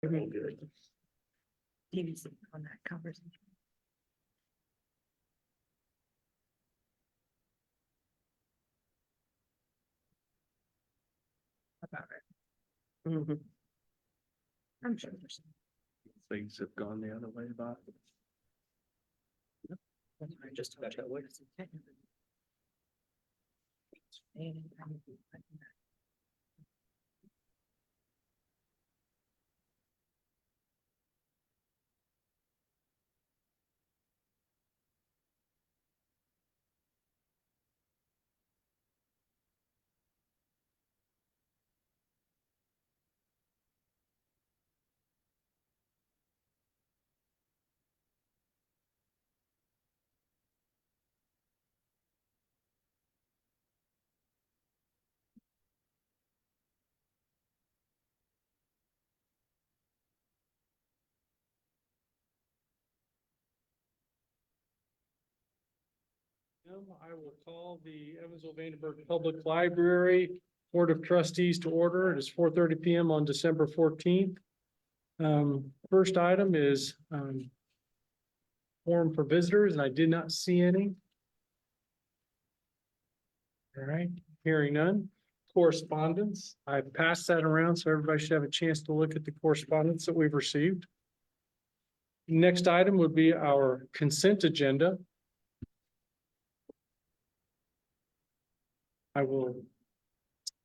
Very good. TVC on that conversation. About it. Mhm. I'm sure there's. Things have gone the other way about it. That's what I just told you. I will call the Evansville Vanderburgh Public Library Board of Trustees to order. It is 4:30 PM on December 14th. First item is forum for visitors, and I did not see any. All right, hearing none. Correspondence, I passed that around, so everybody should have a chance to look at the correspondence that we've received. Next item would be our consent agenda. I will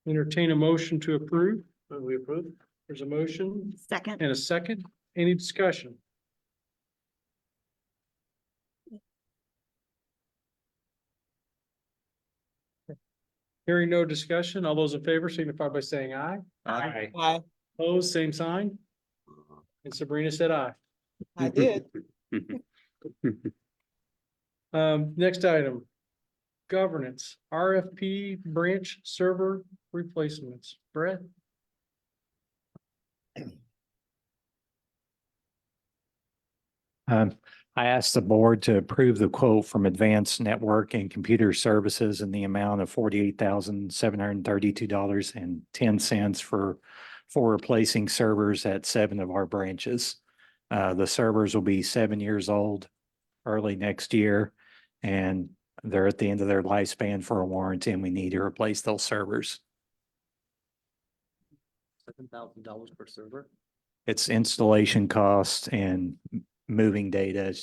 entertain a motion to approve. We approve. There's a motion Second. and a second. Any discussion? Hearing no discussion, all those in favor signify by saying aye. Aye. Aye, Opposed, same sign. And Sabrina said aye. I did. Next item. Governance, RFP branch server replacements. Brett? I asked the board to approve the quote from Advanced Network and Computer Services in the amount of $48,732.10 for replacing servers at 7 of our branches. The servers will be 7 years old early next year, and they're at the end of their lifespan for a warranty, and we need to replace those servers. $7,000 per server. It's installation cost and moving data.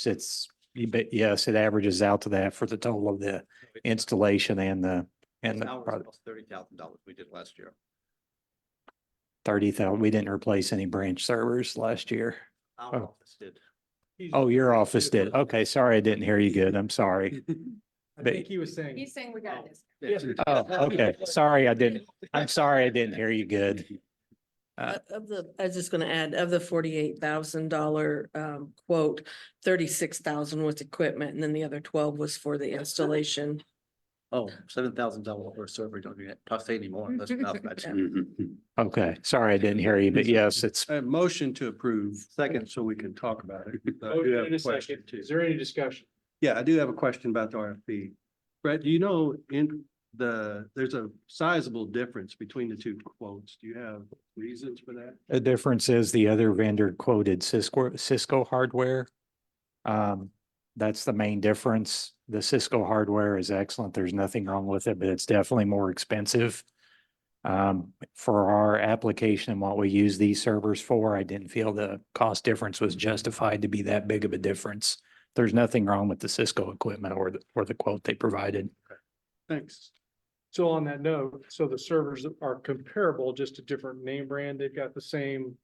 Yes, it averages out to that for the total of the installation and the product. $30,000 we did last year. 30,000. We didn't replace any branch servers last year. Our Oh. office did. Oh, your office did. Okay, sorry, I didn't hear you good. I'm sorry. I think he was saying. He's saying we got this. Oh, okay. Sorry, I'm sorry, I didn't hear you good. I was just gonna add, of the $48,000 quote, 36,000 was equipment, and then the other 12 was for the installation. Oh, $7,000 per server. Don't get to say anymore. That's not much. Okay, sorry, I didn't hear you, but yes, it's A motion to approve. Second, so we can talk about it. I do Motion have and a question, second. too. Is there any discussion? Yeah, I do have a question about the RFP. Brett, do you know there's a sizable difference between the two quotes? Do you have reasons for that? the difference is the other vendor quoted Cisco hardware. That's the main difference. The Cisco hardware is excellent. There's nothing wrong with it, but it's definitely more expensive. For our application and what we use these servers for, I didn't feel the cost difference was justified to be that big of a difference. There's nothing wrong with the Cisco equipment or the quote they provided. Thanks. So on that note, so the servers are comparable, just a different name brand. They've got the same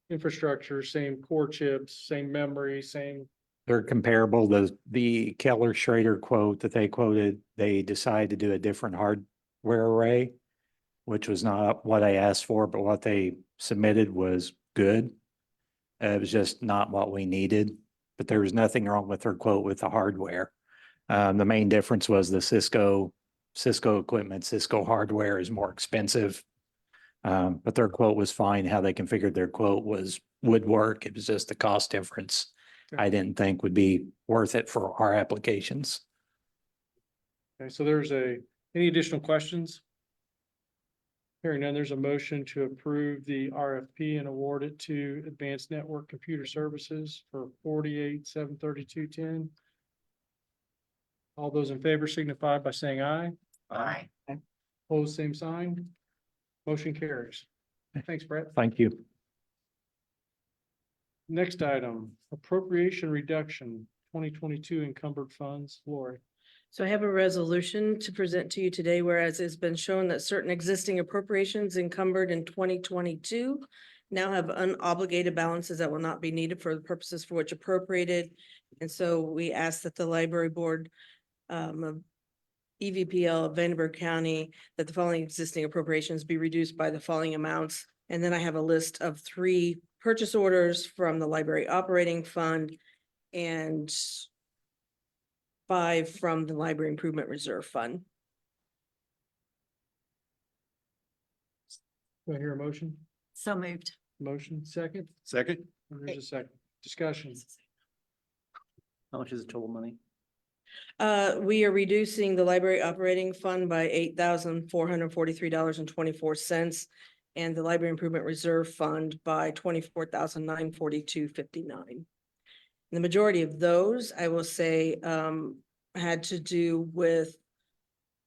infrastructure, same core chips, same memory, same. They're comparable. The Keller Schrader quote that they quoted, they decided to do a different hardware array, which was not what I asked for, but what they submitted was good. It was just not what we needed, but there was nothing wrong with their quote with the hardware. The main difference was the Cisco equipment, Cisco hardware is more expensive. But their quote was fine. How they configured their quote would work. It was just the cost difference I didn't think would be worth it for our applications. Okay, so any additional questions? Hearing none, there's a motion to approve the RFP and award it to Advanced Network Computer Services for 48,732.10. All those in favor signify by saying aye. Aye. Opposed, same sign. Motion carries. Thanks, Brett. Thank you. Next item, appropriation reduction, 2022 encumbered funds. Lori. So I have a resolution to present to you today, whereas it's been shown that certain existing appropriations encumbered in 2022 now have unobligated balances that will not be needed for the purposes for which appropriated. And so we ask that the library board of EVPL of Vanderburgh County, that the following existing appropriations be reduced by the following amounts. And then I have a list of 3 purchase orders from the library operating fund and 5 from the library improvement reserve fund. Do I hear a motion? So moved. Motion, second? Second? And there's a second. Discussion. How much is the total money? We are reducing the library operating fund by $8,443.24 and the library improvement reserve fund by $24,942.59. The majority of those, I will say, had to do with,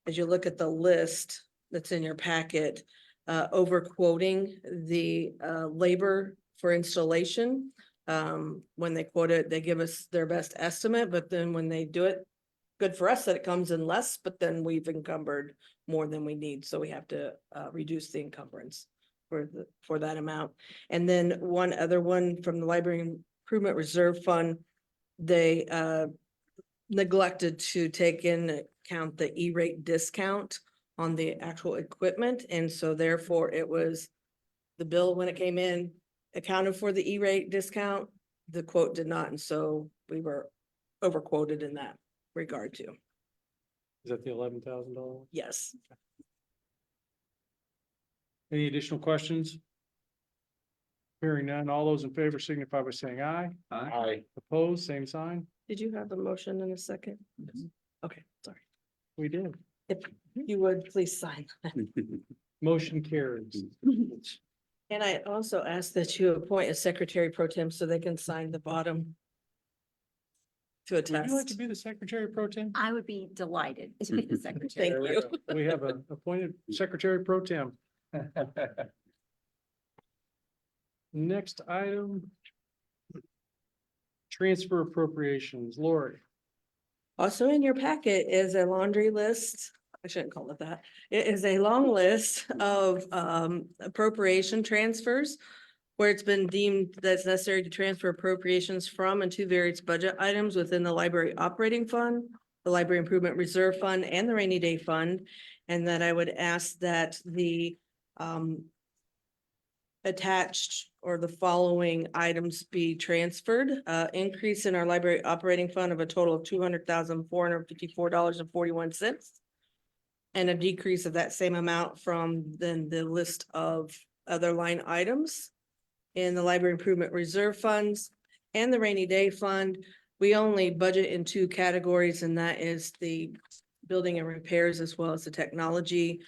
as you look at the list that's in your packet, over quoting the labor for installation. When they quote it, they give us their best estimate, but then when they do it, good for us that it comes in less, but then we've encumbered more than we need, so we have to reduce the encumbrance for that amount. And then one other one from the library improvement reserve fund, they neglected to take in account the E-rate discount on the actual equipment, and so therefore it was the bill when it came in accounted for the E-rate discount, the quote did not, and so we were overquoted in that regard too. Is that the $11,000? Yes. Any additional questions? Hearing none, all those in favor signify by saying aye. Aye. Opposed, same sign. Did you have a motion in a second? Okay, sorry. We did. If you would, please sign. Motion carries. And I also ask that you appoint a secretary pro tem so they can sign the bottom to Would you like to attest. be the secretary pro tem? I would be delighted to be the secretary. Thank There we you. go. We have an appointed secretary pro tem. Next item. Transfer appropriations. Lori. Also in your packet is a laundry list. I shouldn't call it that. It is a long list of appropriation transfers where it's been deemed that it's necessary to transfer appropriations from and to various budget items within the library operating fund, the library improvement reserve fund, and the rainy day fund. And that I would ask that the attached or the following items be transferred. Increase in our library operating fund of a total of $200,454.41. And a decrease of that same amount from then the list of other line items in the library improvement reserve funds and the rainy day fund. We only budget in 2 categories, and that is the building and repairs as well as the technology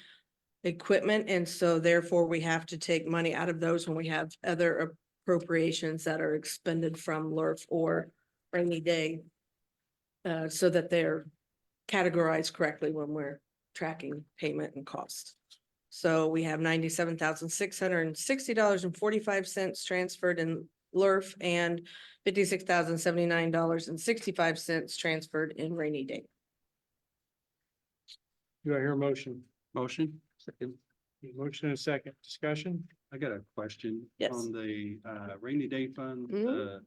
equipment. And so therefore we have to take money out of those when we have other appropriations that are expended from LRF or rainy day. So that they're categorized correctly when we're tracking payment and cost. So we have $97,660.45 transferred in LRF and $56,079.65 transferred in rainy day. Do I hear a motion? Motion? Second. Motion and a second. Discussion? I got a question. Yes. On the rainy day fund, Mhm.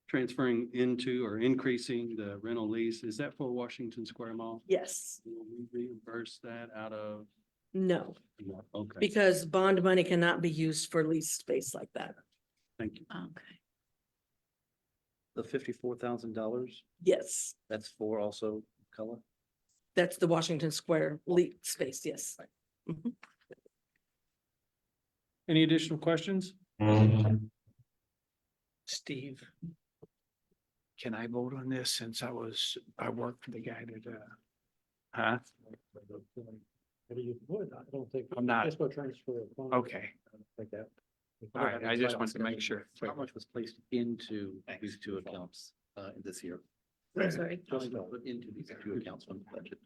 transferring into or increasing the rental lease, is that for Washington Square Mall? Yes, Will we reimburse that out of? no, Okay, because bond money cannot be used for lease space like that. thank you. Okay. The $54,000, Yes, that's for also color? that's the Washington Square lease space, yes. Mhm. Any additional questions? Steve. Can I vote on this since I worked for the guy that, Huh? Maybe you would, I don't think. I'm not- Just go transfer. of funds. Okay, Like that. all right, I just wanted to make sure. How much was placed into these two accounts, this year? I'm sorry. How much was put into these two accounts from the budget?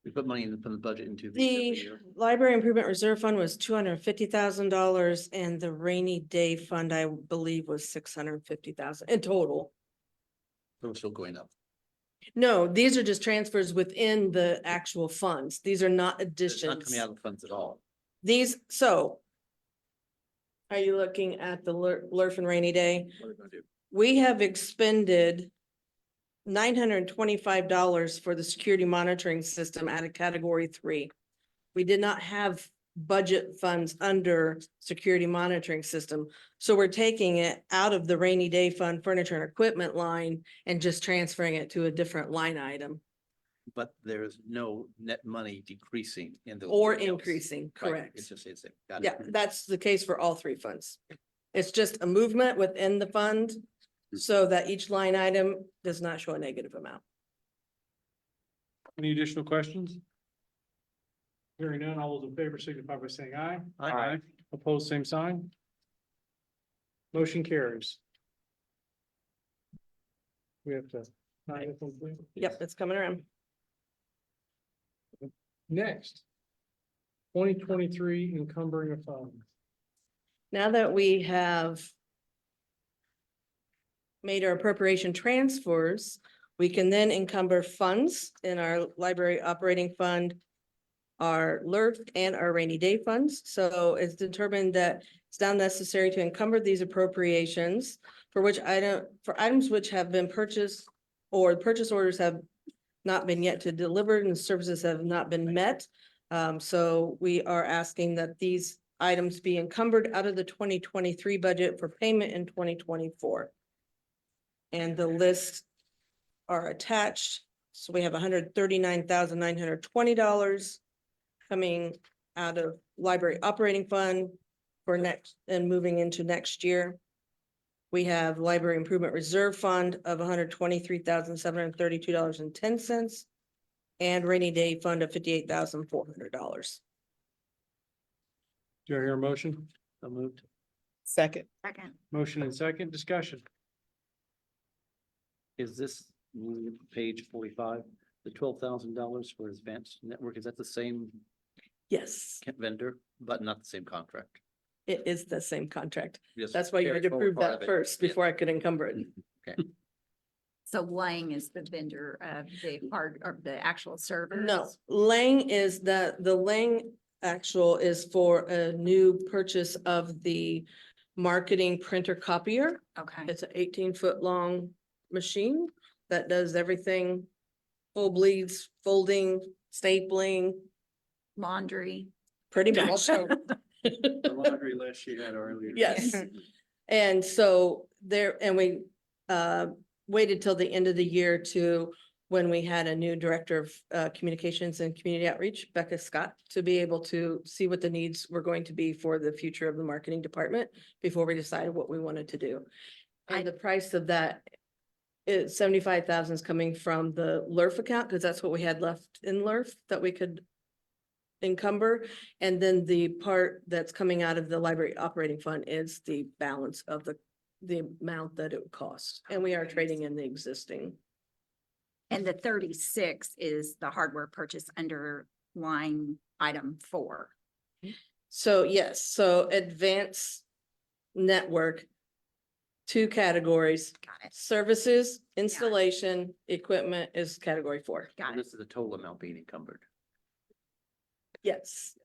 We put money from the budget into these every The year. library improvement reserve fund was $250,000 and the rainy day fund, I believe, was 650,000 in total. So it's still going up. No, these are just transfers within the actual funds. These are not It's not additions. coming out of the funds at all. These, so. Are you looking at the LRF and rainy day? What are we gonna do? We have expended $925 for the security monitoring system out of category 3. We did not have budget funds under security monitoring system. So we're taking it out of the rainy day fund furniture and equipment line and just transferring it to a different line item But there's no net money decreasing in those. or accounts. increasing, Right, correct? It's just, it's, got it. Yeah, that's the case for all 3 funds. It's just a movement within the fund so that each line item does not show a negative amount. Any additional questions? Hearing none, all those in favor signify by saying aye. Aye. Opposed, same sign. Motion carries. We have to. Yep, it's coming around. Next. 2023 encumbering of funds. Now that we have made our appropriation transfers, we can then encumber funds in our library operating fund, our LRF and our rainy day funds. So it's determined that it's now necessary to encumber these appropriations for items which have been purchased or purchase orders have not been yet to delivered and services have not been met. So we are asking that these items be encumbered out of the 2023 budget for payment in 2024. And the lists are attached. So we have $139,920 coming out of library operating fund for next and moving into next year. We have library improvement reserve fund of $123,732.10 and rainy day fund of $58,400. Do I hear a motion? So moved. Second. Motion and second discussion. Is this page 45, the $12,000 for advanced network, is that the same Yes, vendor, but not the same contract? it is the same contract. Just That's why you had carry to forward approve part that of it. first Yeah. before I could encumber it. So Lang is the vendor of the part of the actual servers? No, Lang is the Lang actual is for a new purchase of the marketing printer copier. Okay, It's an 18-foot long machine that does everything, full bleeds, folding, stapling, laundry. pretty much. The laundry list she had earlier. Yes. And so we waited till the end of the year to when we had a new director of communications and community outreach, Becca Scott, to be able to see what the needs were going to be for the future of the marketing department before we decided what we wanted to do. And the price of that is 75,000 is coming from the LRF account, because that's what we had left in LRF that we could encumber. And then the part that's coming out of the library operating fund is the balance of the amount that it would cost. And we are trading in the existing. And the 36 is the hardware purchase under line item 4. So yes, so advanced network, 2 categories, Got it, services, installation, equipment is category 4. got And it. this is the total amount being encumbered. Yes,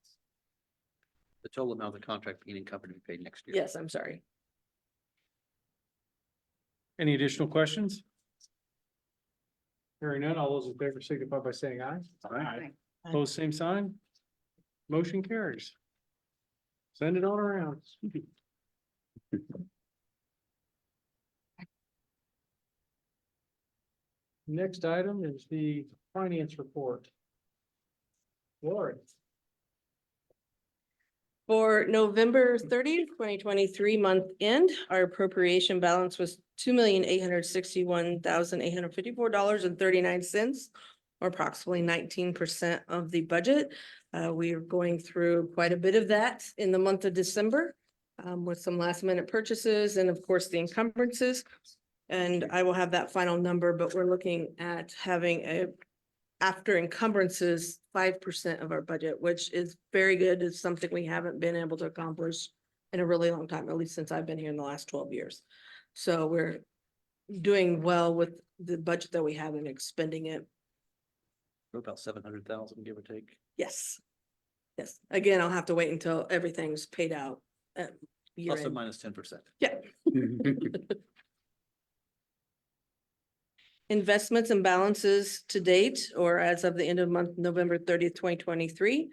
The total amount of the contract being encumbered to be paid next year. yes, I'm sorry. Any additional questions? Hearing none, all those in favor signify by saying aye. Aye. Opposed, same sign. Motion carries. Send it on around. Next item is the finance report. Lori. For November 30th, 2023 month end, our appropriation balance was $2,861,854.39, or approximately 19% of the budget. We are going through quite a bit of that in the month of December with some last minute purchases and of course the encumbrances. And I will have that final number, but we're looking at having after encumbrances, 5% of our budget, which is very good. It's something we haven't been able to accomplish in a really long time, at least since I've been here in the last 12 years. So we're doing well with the budget that we have and expending it. For about 700,000, give or take. Yes. Yes. Again, I'll have to wait until everything's paid out at year Plus or end. minus 10%. Yeah. Investments and balances to date, or as of the end of month, November 30th, 2023,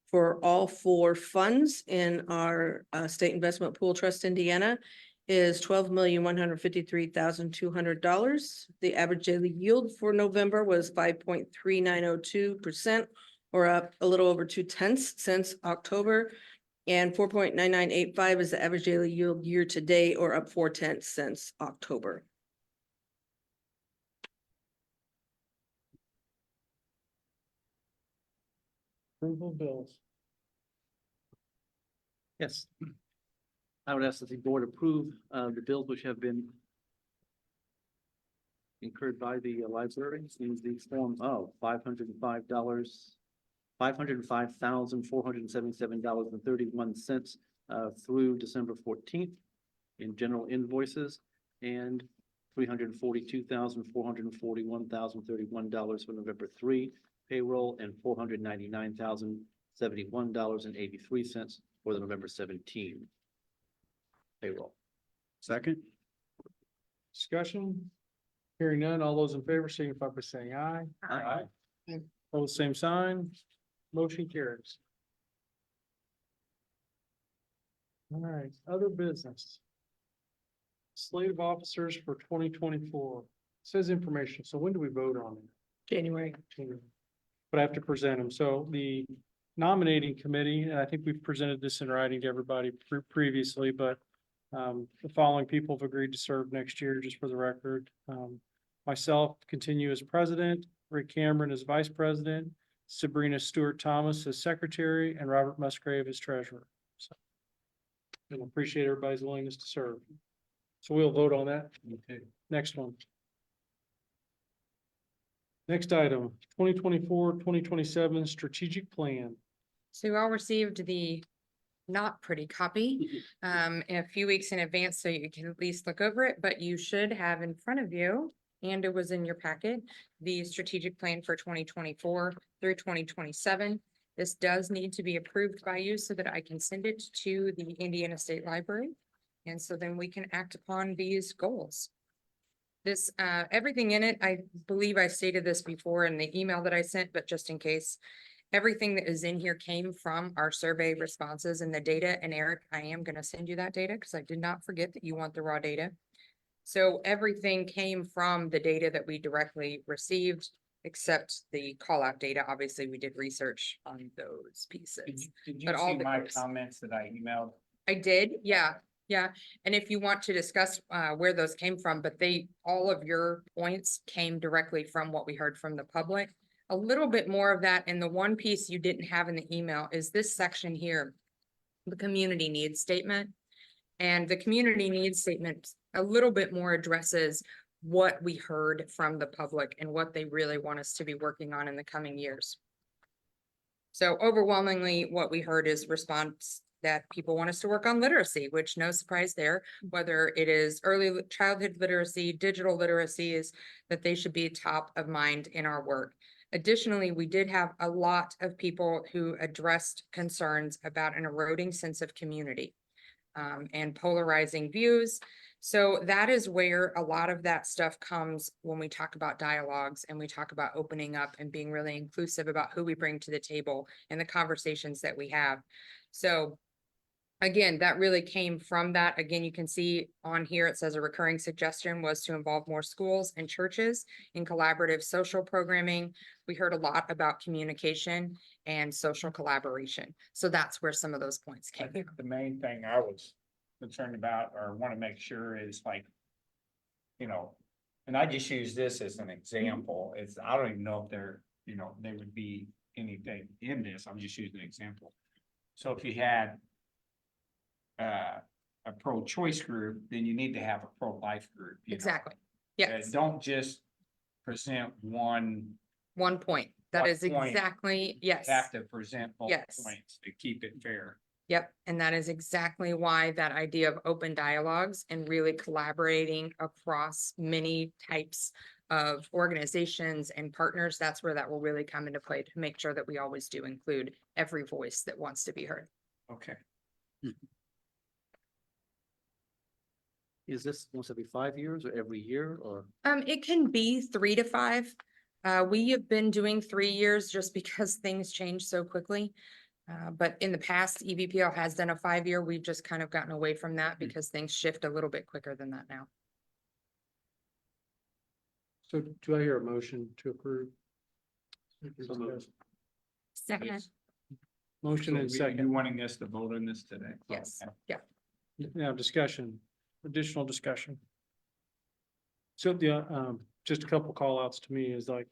for all four funds in our State Investment Pool Trust Indiana is $12,153,200. The average daily yield for November was 5.3902%, or up a little over 0.2 since October. And 4.9985 is the average daily yield year to date, or up 0.4 since October. Approval of bills. Yes. I would ask that the board approve the bills which have been incurred by the library in the form of $505,477.31 through December 14th in general invoices, and $342,441,031 for November 3 payroll, and $499,071.83 for the November 17 payroll. Second? Discussion? Hearing none, all those in favor signify by saying aye. Aye. Pose same sign, motion carries. All right, other business. Slate of officers for 2024 says information, so when do we vote on it? January. But I have to present them, so the nominating committee, and I think we've presented this in writing to everybody previously, but the following people have agreed to serve next year, just for the record. Myself continue as president, Rick Cameron as vice president, Sabrina Stewart Thomas as secretary, and Robert Musgrave as treasurer. So, and appreciate everybody's willingness to serve. So we'll vote on that. Okay. Next one. Next item, 2024-2027 strategic plan. So you all received the not pretty copy in a few weeks in advance, so you can at least look over it, but you should have in front of you, and it was in your packet, the strategic plan for 2024 through 2027. This does need to be approved by you so that I can send it to the Indiana State Library. And so then we can act upon these goals. This, everything in it, I believe I stated this before in the email that I sent, but just in case, everything that is in here came from our survey responses and the data. And Eric, I am going to send you that data because I did not forget that you want the raw data. So everything came from the data that we directly received, except the call out data. Obviously, we did research on those pieces. Did you But all see the my goals. comments that I emailed? I did, yeah. And if you want to discuss where those came from, but all of your points came directly from what we heard from the public. A little bit more of that, and the one piece you didn't have in the email is this section here, the community needs statement. And the community needs statement a little bit more addresses what we heard from the public and what they really want us to be working on in the coming years. So overwhelmingly, what we heard is response that people want us to work on literacy, which no surprise there, whether it is early childhood literacy, digital literacies, that they should be top of mind in our work. Additionally, we did have a lot of people who addressed concerns about an eroding sense of community and polarizing views. So that is where a lot of that stuff comes when we talk about dialogues and we talk about opening up and being really inclusive about who we bring to the table and the conversations that we have. So again, that really came from that. Again, you can see on here, it says a recurring suggestion was to involve more schools and churches in collaborative social programming. We heard a lot about communication and social collaboration. So that's where some of those points I came think from. the main thing I was concerned about or want to make sure is like, you know, and I just use this as an example. It's, I don't even know if they're, you know, they would be anything in this, I'm just using an example. So if you had a pro-choice group, then you need to have a pro-life group. you know. Exactly. Yes, Don't just present one, 1 point. That One is point. exactly, yes. have to present both Yes. points to keep it fair. Yep, and that is exactly why that idea of open dialogues and really collaborating across many types of organizations and partners, that's where that will really come into play to make sure that we always do include every voice that wants to be heard. Okay. Is this once every 5 years or every year or? It can be 3 to 5. We have been doing 3 years just because things change so quickly. But in the past, EVPL has done a 5-year. We've just kind of gotten away from that because things shift a little bit quicker than that now. So do I hear a motion to approve? So moved. Second, Motion and So second. You wanting us to vote on this today? yes, Okay. yeah. Now, discussion, additional discussion. So just a couple call outs to me is like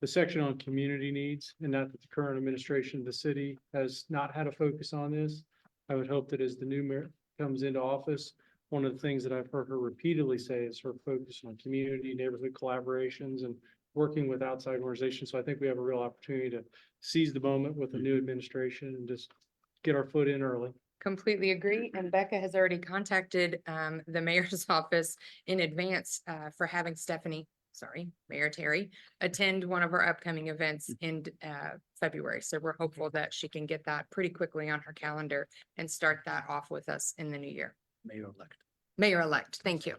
the section on community needs and that the current administration of the city has not had a focus on this. I would hope that as the new mayor comes into office, one of the things that I've heard her repeatedly say is her focus on community, neighborhood collaborations and working with outside organizations. So I think we have a real opportunity to seize the moment with the new administration and just get our foot in early. Completely agree. And Becca has already contacted the mayor's office in advance for having Mayor Terry, attend one of our upcoming events in February. So we're hopeful that she can get that pretty quickly on her calendar and start that off with us in the new year. Mayor-elect. Mayor-elect, thank you.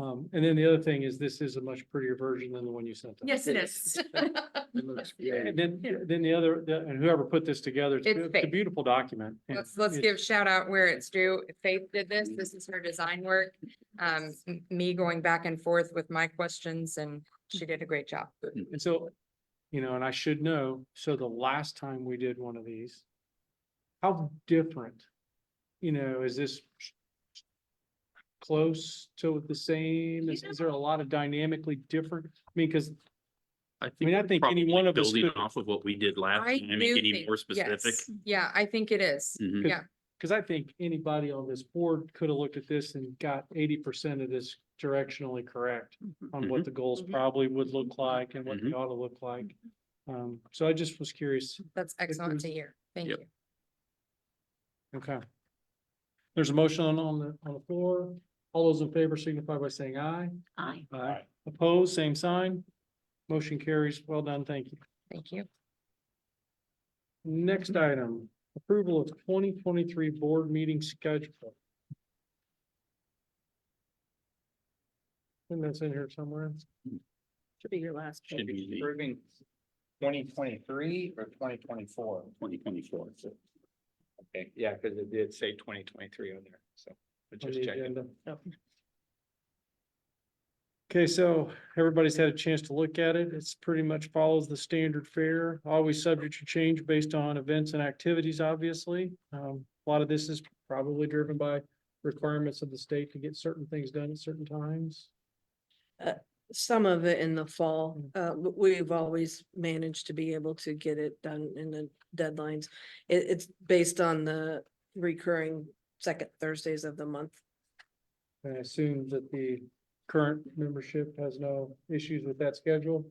And then the other thing is this is a much prettier version than the one you sent us. Yes, it is. And then the other, and whoever put this together, It's it's a Faith. beautiful document. and Let's it's- give shout out where it's due. Faith did this. This is her design work. Me going back and forth with my questions and she did a great job. And so, and I should know, so the last time we did one of these, how different, is this close to the same? Is there a lot of dynamically different? I mean, because I mean, I we're think any probably one of us building could- off of what we did last I time and do getting think- more specific. yes. Yeah, I think it is. Mhm. Yeah, Because I think anybody on this board could have looked at this and got 80% of this directionally correct on what the goals Mhm. probably would look like and what they ought to look like. So I just was curious. that's excellent to hear. Thank Yep. you. Okay. There's a motion on the floor. All those in favor signify by saying aye. Aye. Aye. Opposed, same sign. Motion carries. Well done. Thank you. Thank you. Next item, approval of 2023 board meeting schedule. And that's in here somewhere. Should be your last. Should be the Approving 2023 or 2024? 2024. Okay, yeah, because it did say 2023 on there, so. but on just the checking. agenda. Okay, so everybody's had a chance to look at it. It's pretty much follows the standard fare, always subject to change based on events and activities, obviously. A lot of this is probably driven by requirements of the state to get certain things done at certain times. Some of it in the fall, we've always managed to be able to get it done in the deadlines. It's based on the recurring second Thursdays of the month. I assume that the current membership has no issues with that schedule.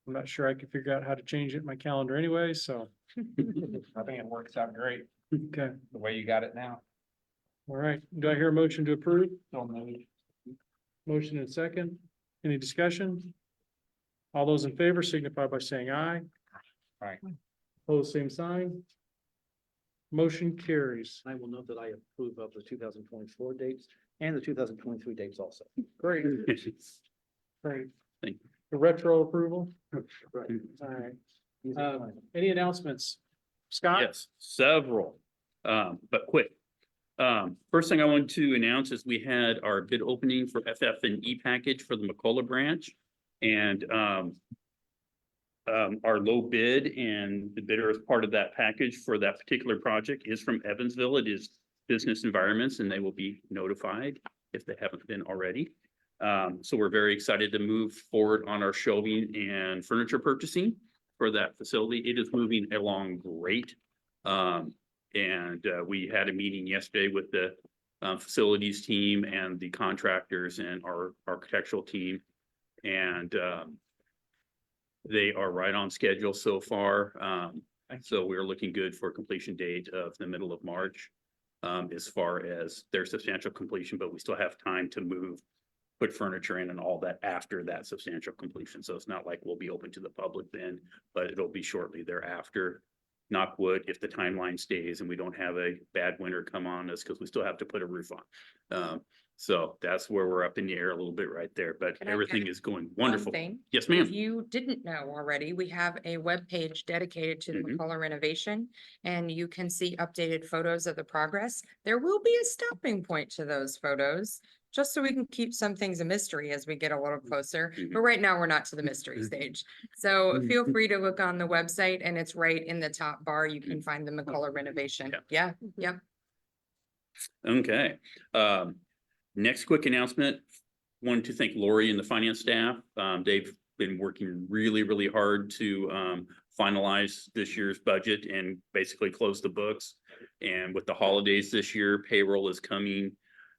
I'm not sure I could figure out how to change it in my calendar anyway, so, I think it works out great, okay, the way you got it now. all right. Do I hear a motion to approve? So moved. Motion and second. Any discussion? All those in favor signify by saying aye. Aye. Opposed, same sign. Motion carries. I will note that I approve of the 2024 dates and the 2023 dates also. Great, great. Thank you. The retro approval. Right. All right. Easy to find. Any announcements? Scott? Yes, several, but quick. First thing I wanted to announce is we had our bid opening for FF&E package for the McCullough branch. And our low bid and the bidder as part of that package for that particular project is from Evansville. It is Business Environments and they will be notified if they haven't been already. So we're very excited to move forward on our shelving and furniture purchasing for that facility. It is moving along great. We had a meeting yesterday with the facilities team and the contractors and our architectural team. And they are right on schedule so far. So we're looking good for completion date of the middle of March. As far as their substantial completion, but we still have time to move, put furniture in and all that after that substantial completion. So it's not like we'll be open to the public then, but it'll be shortly thereafter. Knock wood, if the timeline stays and we don't have a bad winter come on us, because we still have to put a roof on. So that's where we're up in the air a little bit right there, but Can I everything add is going one wonderful. thing? Yes, If ma'am. you didn't know already, we have a webpage dedicated to the Mhm. McCullough renovation, and you can see updated photos of the progress. There will be a stopping point to those photos, just so we can keep some things a mystery as we get a little closer. Mhm. But right now, we're not to the mystery stage. So feel free to look on the website, and it's right in the top bar. You can find the McCullough renovation. Yeah, yep. Okay, next quick announcement. Wanted to thank Lori and the finance staff. They've been working really, really hard to finalize this year's budget and basically close the books. And with the holidays this year, payroll is coming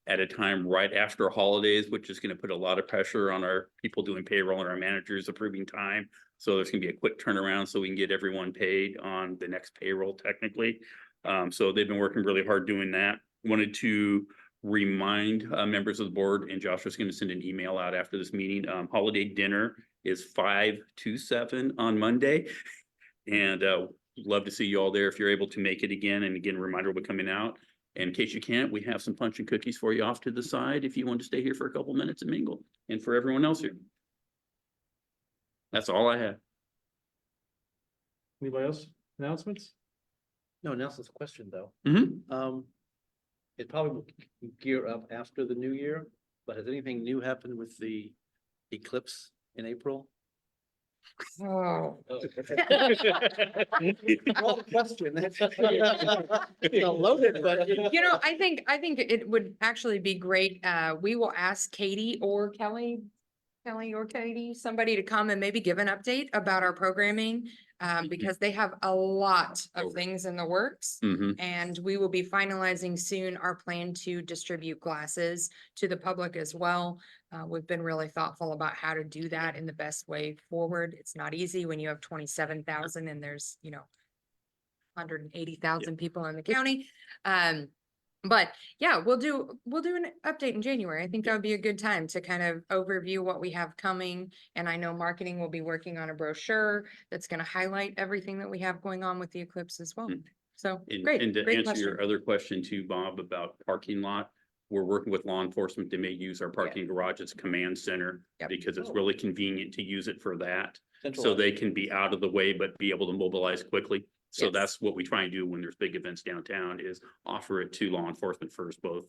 at a time right after holidays, which is going to put a lot of pressure on our people doing payroll and our managers approving time. So there's going to be a quick turnaround so we can get everyone paid on the next payroll technically. So they've been working really hard doing that. Wanted to remind members of the board, and Josh was going to send an email out after this meeting. Holiday dinner is 5 to 7 on Monday. And love to see you all there if you're able to make it again. And again, reminder, we're coming out. And in case you can't, we have some punch and cookies for you off to the side if you want to stay here for a couple minutes and mingle. And for everyone else here. That's all I have. Anybody else? Announcements? No, Nelson's question though. Mhm. It probably will gear up after the new year, but has anything new happened with the eclipse in April? Oh. Well, question. It's a loaded, but. You know, I think it would actually be great. We will ask Katie or Kelly or Katie, somebody to come and maybe give an update about our programming. Because they have a lot of things in the works. Mhm. And we will be finalizing soon our plan to distribute glasses to the public as well. We've been really thoughtful about how to do that in the best way forward. It's not easy when you have 27,000 and there's, 180,000 people in the county. But yeah, we'll do an update in January. I think that would be a good time to kind of overview what we have coming. And I know marketing will be working on a brochure that's going to highlight everything that we have going on with the eclipse as well. Mm. So And great, to great answer question. your other question too, Bob, about parking lot, we're working with law enforcement. They may use our parking garage as a command center Yep. because it's Oh. really convenient to use it for that. So Centralized. they can be out of the way, but be able to mobilize quickly. So Yes. that's what we try and do when there's big events downtown is offer it to law enforcement first, both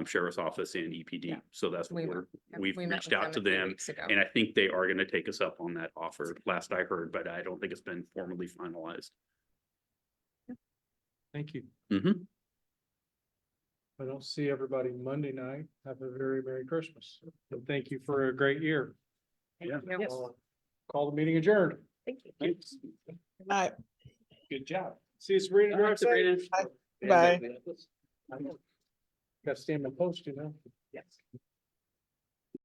sheriff's office and EPD. Yeah. So that's what Yep, we've we met reached with out to a few them. weeks ago. And I think they are going to take us up on that offer last I heard, but I don't think it's been formally finalized. Thank you. Mhm. I don't see everybody Monday night. Have a very Merry Christmas. And thank you for a great year. Thank Yeah. you. I'll Call the meeting adjourned. Thank you. Thanks. Bye. Good job. See you, Sabrina. Drive safe. Bye. Got to stand my post, Yes.